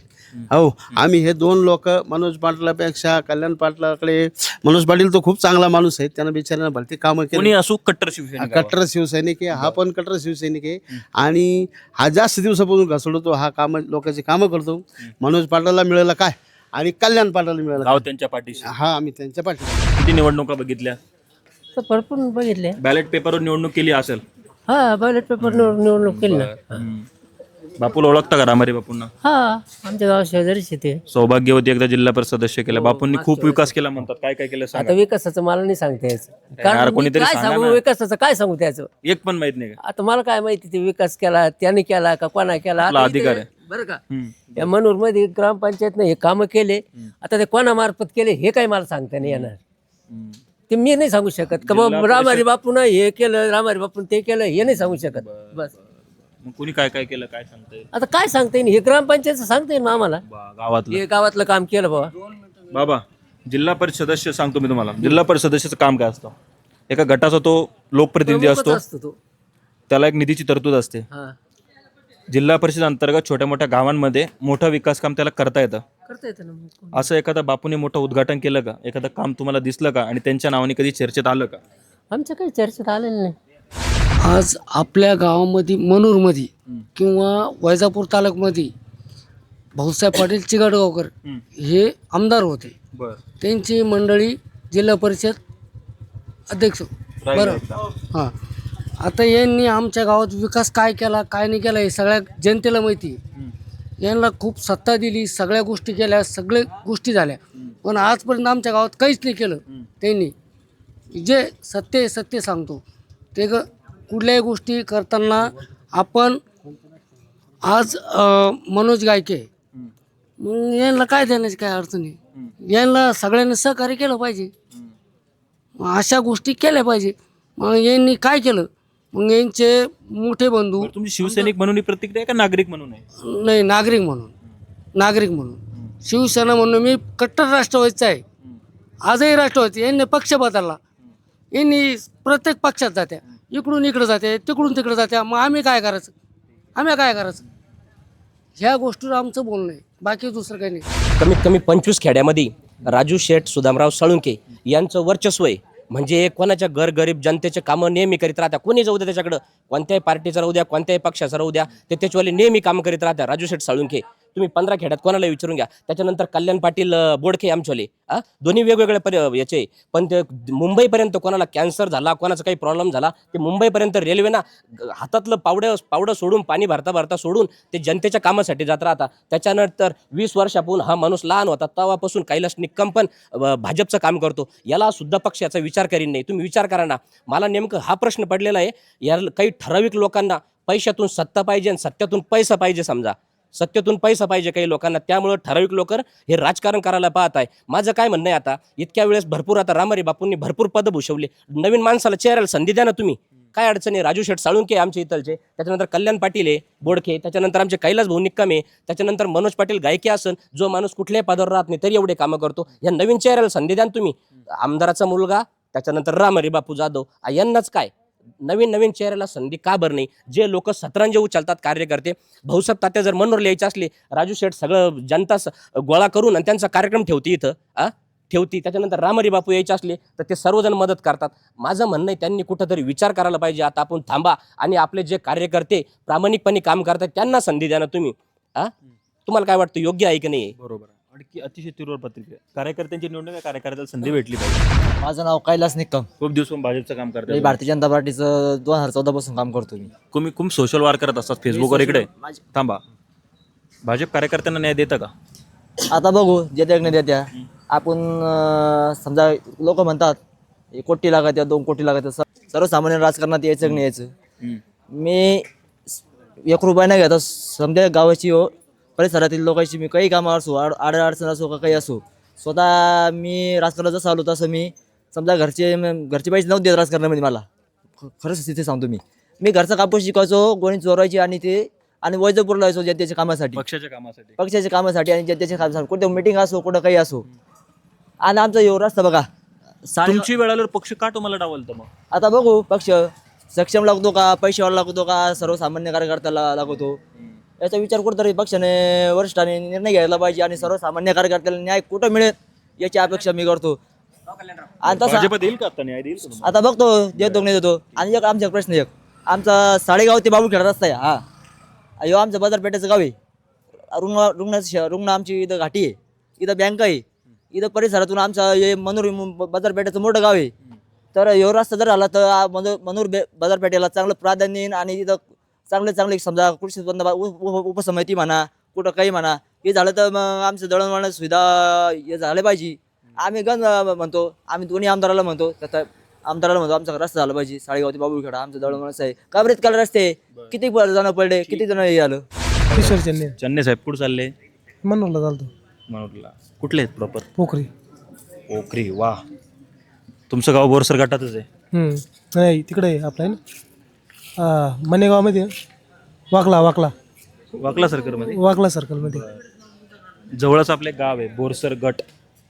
हो, आम्ही हे 2 लोक मनोज पाटलापेक्षा कल्याण पाटलाकडे. मनोज पाटील तो खूप चांगला माणूस आहे, त्यानं बिचाऱ्यानं भलती कामं केली. कोणी असो कट्टर शिवसैनिक. कट्टर शिवसैनिक आहे हा, पण कट्टर शिवसैनिक आहे आणि हा जास्त दिवसापासून घसडतो. हा लोकांची कामं करतो. मनोज पाटलाला मिळालं काय आणि कल्याण पाटलाला मिळालं गाव त्यांच्या पाठीशी. हा, आम्ही त्यांच्या पाठीशी. किती निवडणुका बघितल्या? तर भरपूर बघितले. बॅलेट पेपरवर निवडणूक केली असेल? हा, बॅलेट पेपर निवडणूक केली ना. बापूला ओळखता का? रामारी बापूंना? हा, आमच्या गाव शेजारीच येते. सौभाग्यवती एकदा जिल्हा परिषद सदस्य केला. बापूंनी खूप विकास केला म्हणतात. काय काय केलं सांगा. आता विकासाचं मला नाही सांगता यायचं. यार, कारण मी कोणीतरी काय सांगा सांगू ना. विकासाचं, काय सांगू त्याचं. एक पण माहित नाही का? आता मला काय माहिती ते विकास केला त्याने केला का कोणा केला. आपला आता इथे- अधिकार आहे. बरं का, या मनोर मध्ये ग्रामपंचायतनं हे कामं केले. आता ते कोणामार्फत केले हे काय मला सांगता नाही येणार. ते मी नाही सांगू शकत का बाबा रामारी बापून हे केलं, रामारी बापून ते केलं, हे नाही सांगू शकत. बस, मग कोणी काय काय केलं काय सांगता येईल? आता काय सांगता येईल? हे ग्रामपंचायतचं सांगता येईल आम्हाला. गावातलं हे गावातलं काम केलं बाबा. बाबा, जिल्हा परिषद सदस्य सांगतो मी तुम्हाला. जिल्हा परिषद सदस्याचं काम काय असतं? एका गटाचा तो लोकप्रतिनिधी असतो. तो त्याला एक निधीची तरतूद असते. हा, जिल्हा परिषद अंतर्गत छोट्या मोठ्या गावांमध्ये मोठं विकास काम त्याला करता येतं. करता येतं ना मग. असं एखादा बापूने मोठं उद्घाटन केलं का? एखादं काम तुम्हाला दिसलं का? आणि त्यांच्या नावाने कधी चर्चेत आलं का? आमच्या काही चर्चेत आलेलं नाही. आज आपल्या गावामध्ये मनूरमध्ये किंवा वैजापूर तालुक्यामध्ये भाऊसाहेब पाटील चिगडगावकर हे आमदार होते. त्यांची मंडळी जिल्हा परिषद अध्यक्ष. बरं, हां. आता यांनी आमच्या गावात विकास काय केला काय नाही केला हे सगळ्या जनतेला माहिती आहे. यांना खूप सत्ता दिली, सगळ्या गोष्टी केल्या, सगळ्या गोष्टी झाल्या, पण आजपर्यंत आमच्या गावात काहीच नाही केलं त्यांनी. जे सत्य सांगतो ते कुठल्याही गोष्टी करताना आपण आज मनोज गायके मग यांना काय देण्याची काय अडचण आहे. यांना सगळ्यांनी सहकार्य केलं पाहिजे, अशा गोष्टी केल्या पाहिजे. मग यांनी काय केलं? मग यांचे मोठे बंधू. तुम्ही शिवसैनिक म्हणून प्रतिक्रिया का नागरिक म्हणून आहे? नाही, नागरिक म्हणून. शिवसेना म्हणून मी कट्टर राष्ट्रवादीचा आहे. आजही राष्ट्रवादी. यांनी पक्ष बदलला. यांनी प्रत्येक पक्षात जात्या, इकडून इकडे जाते, तिकडून तिकडे जात्या. मग आम्ही काय करायचं? ह्या गोष्टीवर आमचं बोलणं आहे, बाकी दुसरं काही नाही. कमीत कमी 25 खेड्यामध्ये राजू शेठ सुदामराव साळुंके यांचं वर्चस्व आहे. म्हणजे कोणाच्या गरीब जनतेचे कामं नेहमी करीत राहत्या. कोणी जाऊ द्या त्याच्याकडं, कोणत्याही पार्टीचं राहू द्या, कोणत्याही पक्षाचं राहू द्या, ते त्याच्यावाले नेहमी कामं करीत राहत्या. राजू शेठ साळुंके तुम्ही 15 खेड्यात कोणाला विचारून घ्या. त्याच्यानंतर कल्याण पाटील बोडखे आमच्यावाले, दोन्ही वेगवेगळे याचे. पण ते मुंबईपर्यंत कोणाला कॅन्सर झाला, कोणाचा काही प्रॉब्लेम झाला, ते मुंबईपर्यंत रेल्वेना हातातलं पावडं सोडून, पाणी भरता सोडून ते जनतेच्या कामासाठी जात राहतात. त्याच्यानंतर 20 वर्षापूर्वी हा माणूस लहान होता तेव्हापासून कैलास निक्कम पण भाजपचं काम करतो. याला सुद्धा पक्षाचा विचार करीन नाही. तुम्ही विचार करा ना. मला नेमकं हा प्रश्न पडलेला आहे. याला काही ठराविक लोकांना पैशातून सत्ता पाहिजे आणि सत्यातून पैसा पाहिजे. समजा सत्तेतून पैसा पाहिजे काही लोकांना, त्यामुळे ठराविक लोक हे राजकारण करायला पाहत आहे. माझं काय म्हणणं आहे, आता इतक्या वेळेस भरपूर आता रामारी बापूंनी भरपूर पदं भूषवली. नवीन माणसाला चेहऱ्याला संधी द्या ना तुम्ही. काय अडचण आहे? राजू शेठ साळुंके आमच्या इथलचे, त्याच्यानंतर कल्याण पाटील आहे बोडखे, त्याच्यानंतर आमचे कैलास भाऊ निक्कम आहे, त्याच्यानंतर मनोज पाटील गायके असन, जो माणूस कुठल्याही पदावर राहत नाही तरी एवढे कामं करतो. या नवीन चेहऱ्याला संधी द्या ना तुम्ही. आमदाराचा मुलगा त्याच्यानंतर रामहरी बापू जाधव यांनाच काय नवीन नवीन चेहऱ्याला संधी का बरं नाही? जे लोक सतरंजी उचलतात कार्यकर्ते, भाऊसाहेब तात्या जर मनोर यायचे असले, राजू शेठ सगळं जनता गोळा करून आणि त्यांचा कार्यक्रम ठेवती इथं ठेवती, त्याच्यानंतर रामहरी बापू यायचे असले तर ते सर्वजण मदत करतात. माझं म्हणणं आहे त्यांनी कुठंतरी विचार करायला पाहिजे. आता आपण थांबा आणि आपले जे कार्यकर्ते प्रामाणिकपणे काम करतात त्यांना संधी द्या ना तुम्ही. तुम्हाला काय वाटतं, योग्य आहे की नाही? बरोबर. आणखी अतिशय तीव्र प्रतिक्रिया. कार्यकर्त्यांची निवडणूक आहे, कार्यकर्त्याला संधी भेटली पाहिजे. माझं नाव कैलास निकम. खूप दिवसांपासून भाजपचं काम मी करतात. भारतीय जनता पार्टीचं 2014 पासून काम करतो मी. तुम्ही खूप सोशल वार करत असतात फेसबुकवर. इकडे थांबा, भाजप कार्यकर्त्यांना न्याय देतं का? आता बघू देत्या नाही देत्या. आपण समजा लोक म्हणतात 1 कोटी लागत 2 कोटी लागत, सर्वसामान्य राजकारणात यायचं की नाही यायचं. मी 1 रुपया नाही घेता समजा गावाची परिसरातील लोकांची मी काही कामं असो, अडचण असो का काही असो, स्वतः मी राजकारणात जसं आलो तसं मी समजा घरचे पैसे नव्हते देत राजकारणामध्ये मला. खरंच स्थिती सांगतो मी घरचा कापूस शिकायचो, गोणी चोरायची आणि वैजपूरला यायचो जनतेच्या कामासाठी, पक्षाच्या कामासाठी आणि जनतेच्या कामासाठी. कुठे मिटिंग असो, कुठं काही असो. आणि आमचा एवढं रस्ता बघा, तुमची वेळ आल्यावर पक्ष का तुम्हाला डावलतं मग? आता बघू पक्ष सक्षम लागतो का, पैशावर लागतो का, सर्वसामान्य कार्यकर्त्याला लागतो, याचा विचार कुठंतरी पक्षाने वरिष्ठांनी निर्णय घ्यायला पाहिजे आणि सर्वसामान्य कार्यकर्त्याला न्याय कुठं मिळेल याची अपेक्षा मी करतो. आणि तसा भाजप देईल का आता न्याय देईल का? आता बघतो देतो नाही देतो. आणि एक आमचा प्रश्न, आमचा साडेगाव ते बाबूखेडा रस्ता आहे. अयो आमचं बाजारपेठेचं गाव आहे. रुग्ण आमची इथं घाटी आहे, इथं बँक आहे, इथं परिसरातून आमचा हे मनोर बाजारपेठेचं मोठं गाव आहे. तर ह्यो रस्ता जर झाला तर मनोर बाजारपेठेला चांगलं प्राधान्य येईल आणि इथं चांगले समजा कृषी उपसमिती म्हणा, कुठं काही म्हणा, हे झालं तर मग आमचं दळणवळण सुविधा हे झालं पाहिजे. आम्ही म्हणतो, आम्ही दोन्ही आमदाराला म्हणतो, आमचा रस्ता झाला पाहिजे. साडेगाव ते बाबूखेडा आमचं दळणवळण आहे. काबरेत काल रस्ते किती जण पडले, किती जण हे आलं. किशोर चन्ने साहेब कुठं चालले? मनोरला चालतो. मनोरला. कुठले आहेत प्रॉपर? पोखरी. वा, तुमचं गाव बोरसर गटातच आहे? नाही तिकडे आहे आपलं आहे ना, मनेगावमध्ये वाकला सर्कलमध्ये जवळच आपले गाव आहे बोरसर गट.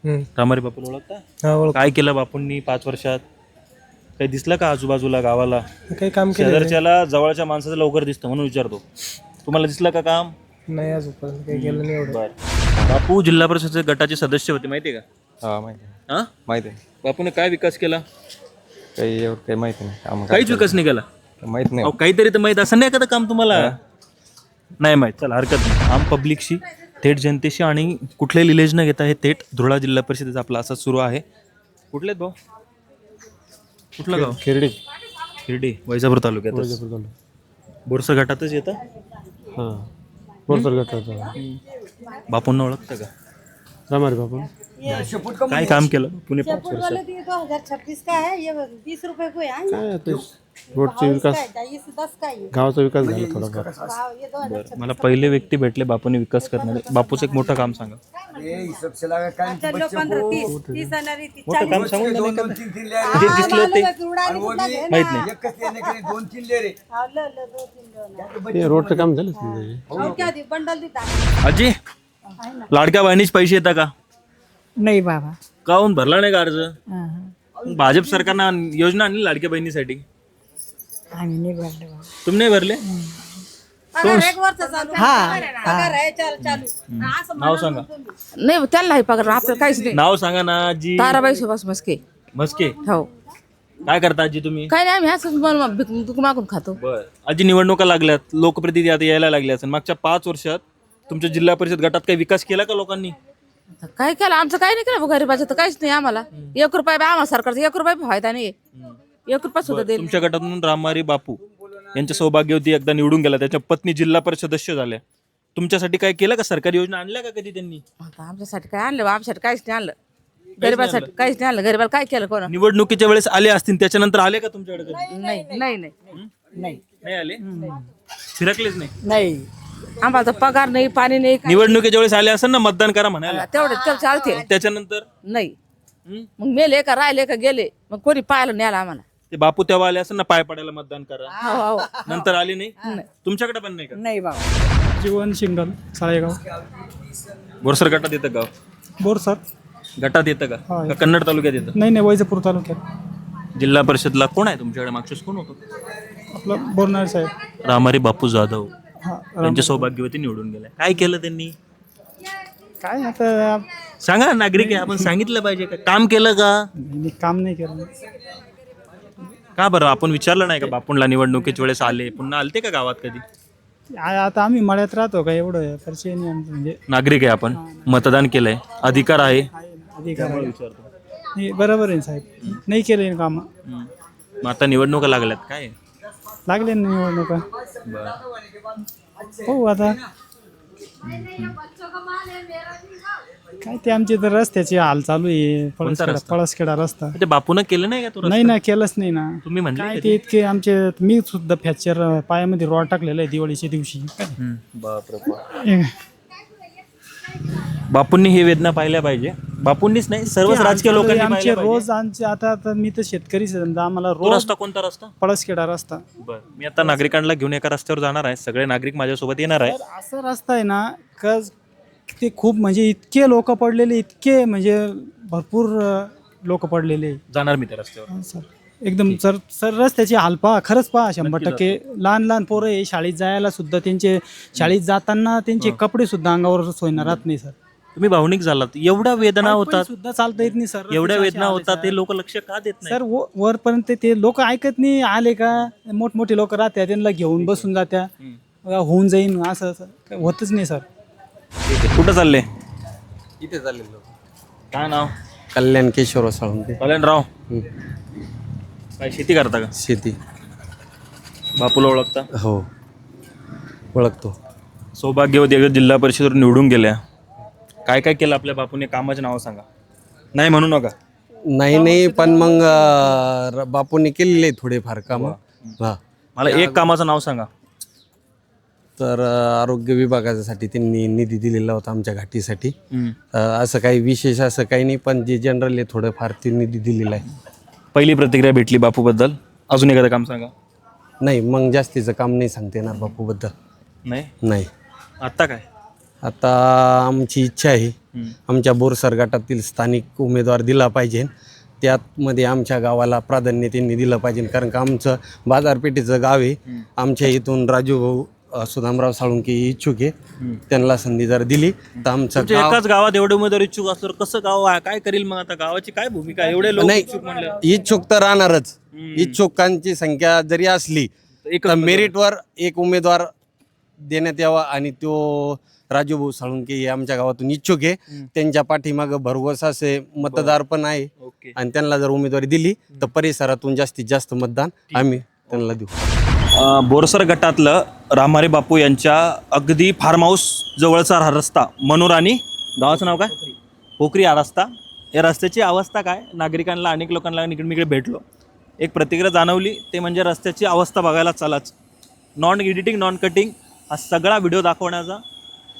रामहरी बापू ओळखता? काय केलं बापूंनी 5 वर्षात? काही दिसलं का आजूबाजूला गावाला? काही काम केलं शेजारच्याला जवळच्या माणसाचं लवकर दिसतं म्हणून विचारतो. तुम्हाला दिसलं का काम? नाही, अजून काही केलं नाही एवढं. बापू जिल्हा परिषद गटाचे सदस्य होते, माहिती आहे का? हा माहिती आहे. बापूने काय विकास केला? काही माहिती नाही. काहीच विकास नाही केला. माहित नाही. काहीतरी तर माहित असं नाही एखादं काम तुम्हाला? नाही माहित. चला हरकत नाही. आम पब्लिकशी, थेट जनतेशी आणि कुठले लिलेज न घेता हे थेट धुळा जिल्हा परिषदेचा आपला असं सुरू आहे. कुठले भाऊ? कुठलं गाव? खिरडी. वैजापूर तालुक्यात. बोरसर गटातच येतं. बापूंना ओळखतं का? रामहरी बापू काय काम केलं पुणे 5 वर्षात? 2026 का है ये 20 रुपए को है काय रोडचा विकास, गावाचा विकास झाला थोडाफार. बरं, मला पहिले व्यक्ती भेटले बापूने विकास करणारे. बापूचं एक मोठं काम सांगा. मोठं काम सांगून द्या ना एखादं. जे दिसलं ते माहित नाही. ते रोडचं काम झालं. आजी, लाडक्या बहिणीचे पैसे येतात का? नाही बाबा. काहून भरला नाही का अर्ज? भाजप सरकारनं योजना आणली लाडक्या बहिणीसाठी. आम्ही नाही भरले बाबा. तुम्ही नाही भरले? नाव सांगा. नाही त्याला नाही पगार, आपल्याला काहीच नाही. नाव सांगा ना आजी. ताराबाई सुभाष मस्के. हो. काय करता आजी तुम्ही? काय नाही, आम्ही असं मागून खातो. बर. आजी निवडणुका लागल्यात, लोकप्रतिनिधी आता यायला लागले असेल. मागच्या 5 वर्षात तुमच्या जिल्हा परिषद गटात काही विकास केला का लोकांनी? काय केलं? आमचं काही नाही केलं गरीबाचं तर काहीच नाही. आम्हाला 1 रुपया आम्हाला सरकारचा 1 रुपया फायदा नाही. 1 रुपया सुद्धा देईल. तुमच्या गटातून रामहरी बापू यांच्या सौभाग्यवती एकदा निवडून गेला, त्याच्या पत्नी जिल्हा परिषद सदस्य झाल्या. तुमच्यासाठी काय केलं का? सरकारी योजना आणल्या का कधी त्यांनी? आता आमच्यासाठी काय आणलं? आमच्यासाठी काहीच नाही आणलं. गरीबासाठी काहीच नाही आणलं. गरीबाला काय केलं कोण? निवडणुकीच्या वेळेस आले असतील, त्याच्यानंतर आले का तुमच्याकडे? नाही नाही नाही नाही आले. फिरकलेच नाही. नाही, आम्हाला तर पगार नाही, पाणी नाही. निवडणुकीच्या वेळेस आले असेल ना, मतदान करा म्हणायला. तेवढे चालते. त्याच्यानंतर नाही. मग मेले का राहिले का गेले, मग कोणी पाहायला न्यायला आम्हाला. ते बापू तेव्हा आले असेल ना, पाय पडायला मतदान करा. हो. नंतर आले नाही. तुमच्याकडे पण नाही का? नाही बाबा. जीवन शिंगण साळेगाव. बोरसर गटात येतं गाव? बोरसर गटात येतं का? कन्नड तालुक्यात येतं? नाही, वैजापूर तालुक्यात. जिल्हा परिषदला कोण आहे तुमच्याकडे? मागच्याच कोण होतं? आपलं बोरणार साहेब. रामारी बापू जाधव हा त्यांच्या सौभाग्यवती निवडून गेल्या. काय केलं त्यांनी? काय आता सांगा, नागरिक आहे आपण, सांगितलं पाहिजे का? काम केलं का? काम नाही केलं. का बरं आपण विचारलं नाही का बापूंला? निवडणुकीच्या वेळेस आले, पुन्हा आलते का गावात कधी? आता आम्ही मळ्यात राहतो का एवढं परिचय नाही आमचं, म्हणजे नागरिक आहे आपण, मतदान केलंय, अधिकार आहे. अधिकार नाही, बरोबर आहे साहेब, नाही केले काम. मग आता निवडणुका लागल्यात, काय लागले ना निवडणुका. हो आता काय ते आमचे तर रस्त्याचे हाल चालू आहे. पळसखेडा रस्ता ते बापून केलं नाही का? तो नाही ना, केलंच नाही ना. तुम्ही म्हणले काय ते इतके आमचे, मी सुद्धा फ्रॅक्चर पायामध्ये रॉड टाकलेला आहे दिवाळीच्या दिवशी. बापूंनी ही वेदना पाहिल्या पाहिजे. बापूंनीच नाही, सर्वच राजकीय लोकांनी आमचे पाहिल्या पाहिजे. रोज आमचे आता मी तर शेतकरी समजा, आम्हाला तो रोज रस्ता कोणता रस्ता? पळसखेडा रस्ता. बरं, मी आता नागरिकांना घेऊन एका रस्त्यावर जाणार आहे. सगळे नागरिक माझ्यासोबत येणार आहे. तर असा रस्ता आहे ना का ते खूप म्हणजे इतके लोक पडलेले, इतके म्हणजे भरपूर लोक पडलेले. जाणार मी त्या रस्त्यावर. सर एकदम सर रस्त्याची हाल पहा, खरंच पहा. 100% लहान लहान पोरं आहे शाळेत जायला सुद्धा, त्यांचे शाळेत जाताना त्यांचे कपडे सुद्धा अंगावर सोयना राहत नाही सर. तुम्ही भावनिक झालात. एवढ्या वेदना होतात, सुद्धा चालता येत नाही सर. एवढ्या वेदना होतात, ते लोक लक्ष का देत नाही? सर वरपर्यंत ते लोक ऐकत नाही. आले का मोठमोठे लोक राहत्या, त्यांना घेऊन बसून जात्या, होऊन जाईन असं होतच नाही सर. कुठं चालले? इथे चाललेलो. काय नाव? कल्याण केशवराव साळुंके. कल्याणराव, काय शेती करता का? शेती. बापूला ओळखता? हो ओळखतो. सौभाग्यवती जिल्हा परिषदेवर निवडून गेल्या. काय काय केलं आपल्या बापूने? कामाचे नाव सांगा. नाही म्हणू नका. नाही पण मग बापूने केलेले थोडेफार काम. हा, मला एक कामाचं नाव सांगा. तर आरोग्य विभागासाठी त्यांनी निधी दिलेला होता आमच्या घाटीसाठी. असं काही विशेष असं काही नाही, पण जे जनरल आहे थोडंफार ते निधी दिलेला आहे. पहिली प्रतिक्रिया भेटली बापूबद्दल. अजून एखादं काम सांगा. नाही, मग जास्तीचं काम नाही सांगता येणार बापूबद्दल. नाही. आता काय? आता आमची इच्छा आहे आमच्या बोरसर गटातील स्थानिक उमेदवार दिला पाहिजे. त्यामध्ये आमच्या गावाला प्राधान्य त्यांनी दिलं पाहिजे, कारण का आमचं बाजारपेठेचं गाव आहे. आमच्या इथून राजू भाऊ सुदामराव साळुंके इच्छुक आहे. त्यांना संधी जर दिली तर आमचं एकाच गावात एवढे उमेदवार इच्छुक असल्यावर कसं गाव काय करील? मग आता गावाची काय भूमिका? एवढे लोक इच्छुक म्हणले. इच्छुक तर राहणारच. इच्छुकांची संख्या जरी असली तर मेरिटवर एक उमेदवार देण्यात यावा, आणि तो राजूभाऊ साळुंके हे आमच्या गावातून इच्छुक आहे. त्यांच्या पाठीमागं भरघोस असे मतदार पण आहे, आणि त्यांना जर उमेदवारी दिली तर परिसरातून जास्तीत जास्त मतदान आम्ही त्यांना देऊ. बोरसर गटातलं रामारे बापू यांच्या अगदी फार्म हाऊस जवळचा हा रस्ता, मनोर आणि गावाचं नाव काय? पोखरी हा रस्ता. या रस्त्याची अवस्था काय? नागरिकांना, अनेक लोकांना इकडे भेटलो, एक प्रतिक्रिया जाणवली, ते म्हणजे रस्त्याची अवस्था बघायला चलाच. नॉन एडिटिंग, नॉन कटिंग हा सगळा व्हिडिओ दाखवण्याचा,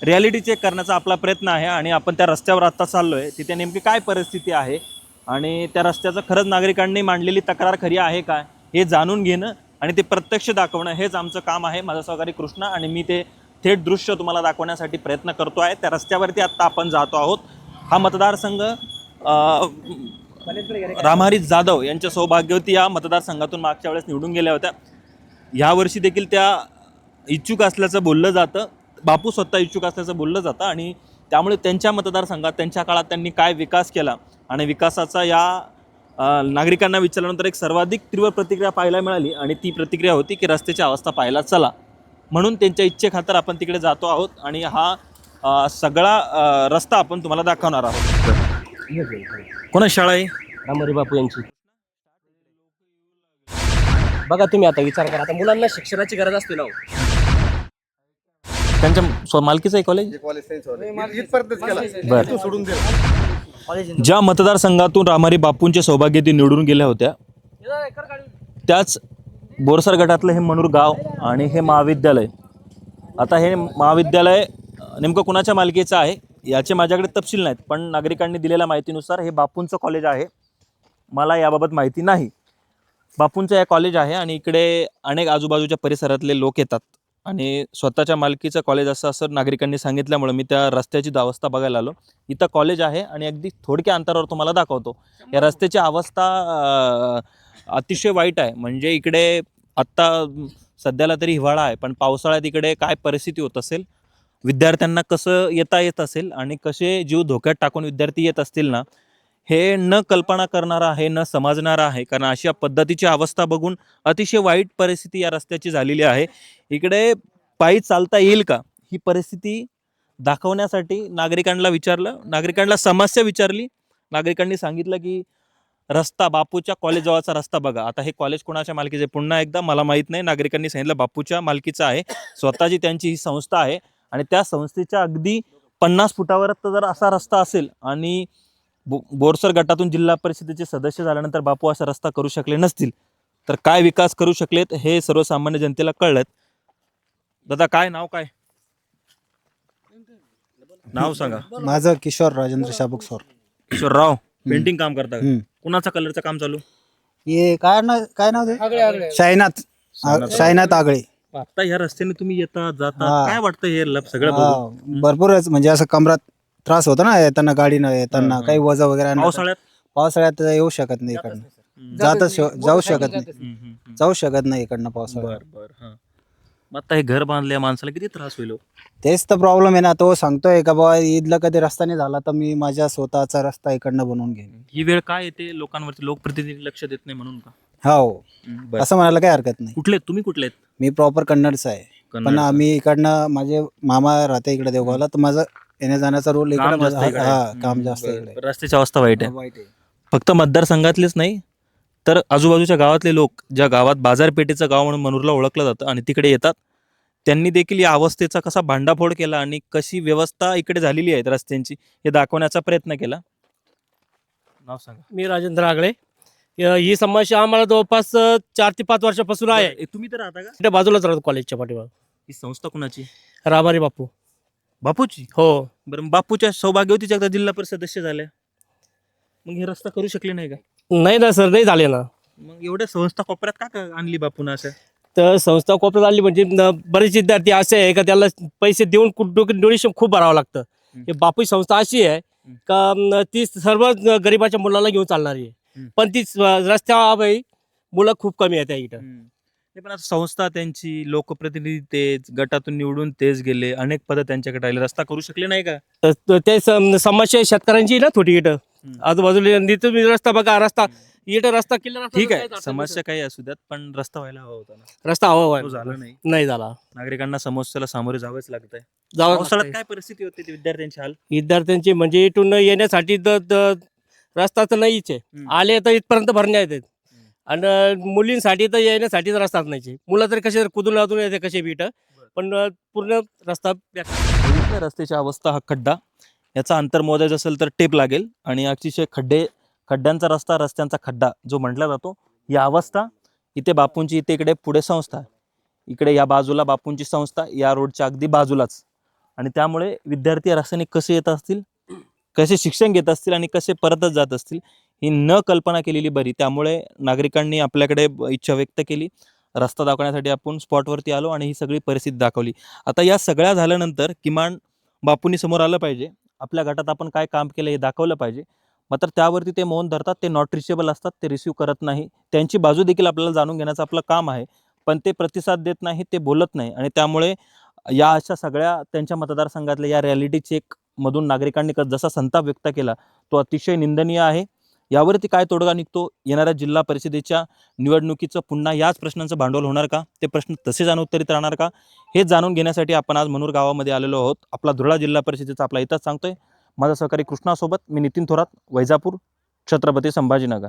रियालिटी चेक करण्याचा आपला प्रयत्न आहे. आणि आपण त्या रस्त्यावर आत्ता चाललो आहे. तिथे नेमकी काय परिस्थिती आहे आणि त्या रस्त्याचं खरंच नागरिकांनी मांडलेली तक्रार खरी आहे का हे जाणून घेणं आणि ते प्रत्यक्ष दाखवणं हेच आमचं काम आहे. माझा सहकारी कृष्णा आणि मी ते थेट दृश्य तुम्हाला दाखवण्यासाठी प्रयत्न करतो आहे. त्या रस्त्यावरती आत्ता आपण जातो आहोत. हा मतदारसंघ रामारी जाधव यांच्या सौभाग्यवती या मतदारसंघातून मागच्या वेळेस निवडून गेल्या होत्या. यावर्षी देखील त्या इच्छुक असल्याचं बोललं जातं. बापू स्वतः इच्छुक असल्याचं बोललं जातं, आणि त्यामुळे त्यांच्या मतदारसंघात त्यांच्या काळात त्यांनी काय विकास केला आणि विकासाचा या नागरिकांना विचारल्यानंतर एक सर्वाधिक तीव्र प्रतिक्रिया पाहायला मिळाली, आणि ती प्रतिक्रिया होती की रस्त्याची अवस्था पाहायला चला. म्हणून त्यांच्या इच्छेखातर आपण तिकडे जातो आहोत आणि हा सगळा रस्ता आपण तुम्हाला दाखवणार आहोत. कोणाची शाळा आहे? रामारी बापू यांची. बघा तुम्ही आता विचार करा, आता मुलांना शिक्षणाची गरज असते ना. त्यांच्या मालकीचं आहे कॉलेज. बरं, ज्या मतदारसंघातून रामारी बापूंच्या सौभाग्यवती निवडून गेल्या होत्या त्याच बोरसर गटातलं हे मनूर गाव आणि हे महाविद्यालय. आता हे महाविद्यालय नेमकं कुणाच्या मालकीचं आहे याचे माझ्याकडे तपशील नाहीत, पण नागरिकांनी दिलेल्या माहितीनुसार हे बापूंचं कॉलेज आहे. मला याबाबत माहिती नाही. बापूंचं हे कॉलेज आहे आणि इकडे अनेक आजूबाजूच्या परिसरातले लोक येतात, आणि स्वतःच्या मालकीचं कॉलेज असं नागरिकांनी सांगितल्यामुळे मी त्या रस्त्याची अवस्था बघायला आलो. इथं कॉलेज आहे आणि अगदी थोडक्या अंतरावर तुम्हाला दाखवतो. या रस्त्याची अवस्था अतिशय वाईट आहे. म्हणजे इकडे आत्ता सध्याला तरी हिवाळा आहे, पण पावसाळ्यात इकडे काय परिस्थिती होत असेल, विद्यार्थ्यांना कसं येता येत असेल आणि कसे जीव धोक्यात टाकून विद्यार्थी येत असतील ना, हे न कल्पना करणारा आहे, न समजणारा आहे. कारण अशा पद्धतीची अवस्था बघून अतिशय वाईट परिस्थिती या रस्त्याची झालेली आहे. इकडे पायी चालता येईल का ही परिस्थिती दाखवण्यासाठी नागरिकांना विचारलं, नागरिकांना समस्या विचारली. नागरिकांनी सांगितलं की रस्ता बापूच्या कॉलेज जवळचा रस्ता बघा. आता हे कॉलेज कोणाच्या मालकीचे पुन्हा एकदा मला माहीत नाही. नागरिकांनी सांगितलं बापूच्या मालकीचं आहे, स्वतःची त्यांची ही संस्था आहे आणि त्या संस्थेच्या अगदी 50 फुटावर जर असा रस्ता असेल आणि बोरसर गटातून जिल्हा परिषदेचे सदस्य झाल्यानंतर बापू असा रस्ता करू शकले नसतील तर काय विकास करू शकलेत हे सर्वसामान्य जनतेला कळलं. दादा काय नाव काय? नाव सांगा. माझं किशोर राजेंद्र शाबुकसोर. किशोरराव पेंटिंग काम करता का? कुणाचं कलरचं काम चालू? हे काय नाव ते? शायनाथ आगळे. आता ह्या रस्त्याने तुम्ही येता जाता, काय वाटतं हे सगळं बघून? भरपूरच म्हणजे असं कमरात त्रास होतो ना येताना, गाडीनं येताना काही वजा वगैरे आणलं तर. पावसाळ्यात येऊ शकत नाही इकडनं, जाऊ शकत नाही इकडनं पावसाळ्यात. बरं. मग आता हे घर बांधल्या माणसाला किती त्रास होईल? तेच तर प्रॉब्लेम आहे ना. तो सांगतोय का बाबा ईदला कधी रस्ता नाही झाला तर मी माझ्या स्वतःचा रस्ता इकडनं बनवून घेईन. ही वेळ काय येते लोकांवरती, लोकप्रतिनिधी लक्ष देत नाही म्हणून का? हो, बरं. असं म्हणायला काही हरकत नाही. तुम्ही कुठले आहेत? मी प्रॉपर कन्नडचा आहे, पण आम्ही इकडनं माझे मामा राहते इकडे देवगावला, तर माझं येण्या जाण्याचा रोल इकडे काम जास्त इकडे. काम जास्त इकडे. रस्त्याची अवस्था वाईट आहे. फक्त मतदारसंघातलेच नाही तर आजूबाजूच्या गावातले लोक, ज्या गावात बाजारपेठेचं गाव म्हणून मनूरला ओळखलं जातं आणि तिकडे येतात, त्यांनी देखील या अवस्थेचा कसा भांडाफोड केला आणि कशी व्यवस्था इकडे झालेली आहे रस्त्यांची हे दाखवण्याचा प्रयत्न केला. नाव सांगा. मी राजेंद्र आगळे. ही समस्या आम्हाला जवळपास 4 ते 5 वर्षापासून आहे. तुम्ही तर राहता का? त्या बाजूलाच राहतो कॉलेजच्या पाठीमाग. ही संस्था कुणाची? रामारी बापू. बापूची? हो. बरं, बापूच्या सौभाग्यवती एकदा जिल्हा परिषद सदस्य झाल्या, मग हे रस्ता करू शकले नाही का? नाही ना सर, नाही झाले ना. मग एवढ्या संस्था कोपऱ्यात का आणली बापून असं? तर संस्था कोपऱ्यात आली म्हणजे बरेच विद्यार्थी असे आहे का त्याला पैसे देऊन डोनेशन खूप भरावं लागतं. हे बापू संस्था अशी आहे का ती सर्व गरिबाच्या मुलाला घेऊन चालणारी आहे, पण ती रस्त्यावर मुलं खूप कमी आहेत इथं. पण आता संस्था त्यांची, लोकप्रतिनिधी तेच, गटातून निवडून तेच गेले, अनेक पद त्यांच्याकडे राहिले, रस्ता करू शकले नाही का? ते समस्या शेतकऱ्यांची ना थोडी इथं आजूबाजूला तुम्ही रस्ता बघा, रस्ता इथं रस्ता केला. ठीक आहे, समस्या काही असू द्यात, पण रस्ता व्हायला हवा होता ना. रस्ता हवा तो झाला नाही. नाही झाला. नागरिकांना समस्येला सामोरे जावंच लागतंय. जावं पावसाळ्यात काय परिस्थिती होती ती विद्यार्थ्यांची हाल? विद्यार्थ्यांची म्हणजे इथून येण्यासाठी रस्ता तर नाहीच आहे. आले तर इथपर्यंत भरण्यात येत आणि मुलींसाठी तर येण्यासाठी रस्ताच नाही. मुलं तरी कसे कुदून लादून येते कसे बीट, पण पूर्ण रस्ता. रस्त्याची अवस्था, हा खड्डा, याचा अंतर मोजायचं असेल तर टेप लागेल आणि अतिशय खड्ड्यांचा रस्ता, रस्त्यांचा खड्डा जो म्हटला जातो, ही अवस्था. इथे बापूंची, इकडे पुढे संस्था, इकडे या बाजूला बापूंची संस्था, या रोडच्या अगदी बाजूलाच. आणि त्यामुळे विद्यार्थी रस्त्याने कसे येत असतील, कसे शिक्षण घेत असतील आणि कसे परतच जात असतील ही न कल्पना केलेली बरी. त्यामुळे नागरिकांनी आपल्याकडे इच्छा व्यक्त केली, रस्ता दाखवण्यासाठी आपण स्पॉटवरती आलो आणि ही सगळी परिस्थिती दाखवली. आता या सगळ्या झाल्यानंतर किमान बापूंनी समोर आलं पाहिजे, आपल्या गटात आपण काय काम केलं हे दाखवलं पाहिजे. मात्र त्यावरती ते मौन धरतात, ते नॉट रिचेबल असतात, ते रिसीव्ह करत नाही. त्यांची बाजू देखील आपल्याला जाणून घेण्याचं आपलं काम आहे, पण ते प्रतिसाद देत नाही, ते बोलत नाही. आणि त्यामुळे या अशा सगळ्या त्यांच्या मतदारसंघातल्या या रिॲलिटी चेक मधून नागरिकांनी जसा संताप व्यक्त केला तो अतिशय निंदनीय आहे. यावरती काय तोडगा निघतो, येणाऱ्या जिल्हा परिषदेच्या निवडणुकीचं पुन्हा याच प्रश्नांचं भांडवल होणार का, ते प्रश्न तसेच अनुत्तरित राहणार का, हे जाणून घेण्यासाठी आपण आज मनूर गावामध्ये आलेलो आहोत. आपला धुळा जिल्हा परिषदेचा आपला इथंच सांगतोय. माझा सहकारी कृष्णासोबत मी नितीन थोरात, वैजापूर, छत्रपती संभाजीनगर.